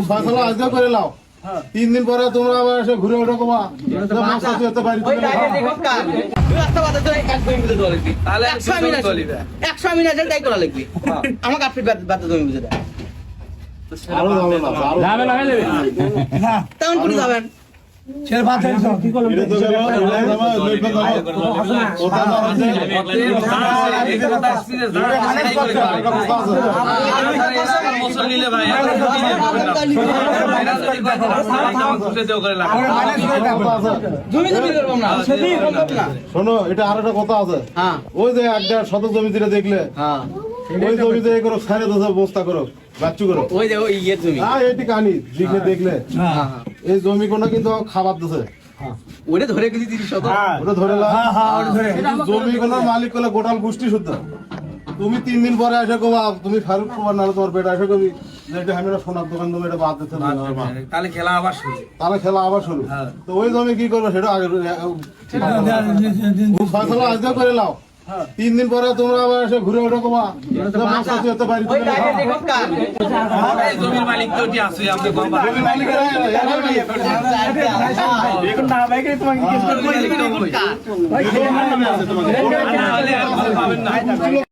ফয়সালা আজকে করে নাও। 3 দিন পরে তোমরা আবার এসে ঘুরে ওঠো কমা মাছ আছে এত বাড়ি ওই ডাইরেক্ট দেখো কার তুই রাস্তা বাদে তো এক দুই মিনিট ধরে লিখবি তাহলে 100 মিনিট 100 মিনিটের দাই করা লিখবি আমাকে আপনি বাদে তুমি বুঝে দাও আরো যাবে না আরো যাবে লাগাই দেবে তেমন করে যাবেন এটা তো গেল ওটা তো আছে জমি জমি করব না সেটি সম্ভব না শোনো এটা আর একটা কথা আছে হ্যাঁ ওই যে একটা শত জমি যেটা দেখলে হ্যাঁ ওই জমিতে এই করো সাড়ে 10 বস্তা করো বাচ্চু করো ওই যে ওই ইয়ে তুমি হ্যাঁ এটি কানি দেখলে দেখলে হ্যাঁ এই জমি কোনো কিন্তু খাবার দিছে ওরে ধরে গেছি 30 শত ওটা ধরে লা জমি কোনো মালিক কোলে গোটাল গোষ্ঠী শুদ্ধ তুমি 3 দিন পরে এসে কবা তুমি ফারুক কুমার না তোমার বেটা এসে কবি যে এটা আমি সোনার দোকান তুমি এটা বাদ দিতে না তাহলে খেলা আবার শুরু তাহলে খেলা আবার শুরু তো ওই জমি কি করবে সেটা আগে ফয়সালা আজকে করে নাও 3 দিন পরে তোমরা আবার এসে ঘুরে ওঠো কমা মাছ আছে এত বাড়ি ওই ডাইরেক্ট দেখো কার এই জমির মালিক তো কি আছে আপনি কম জমি মালিকেরা এখন না ভাই তোমাকে পাবেন না